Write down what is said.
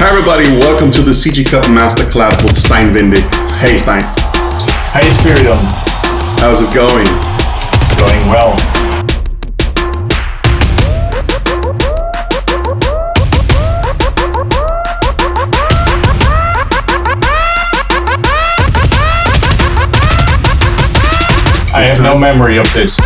Hi everybody, welcome to the CGCUP Masterclass with Stijn Windig. Hey Stijn. Hey Spiridon. How's it going? It's going well. I have no memory of this.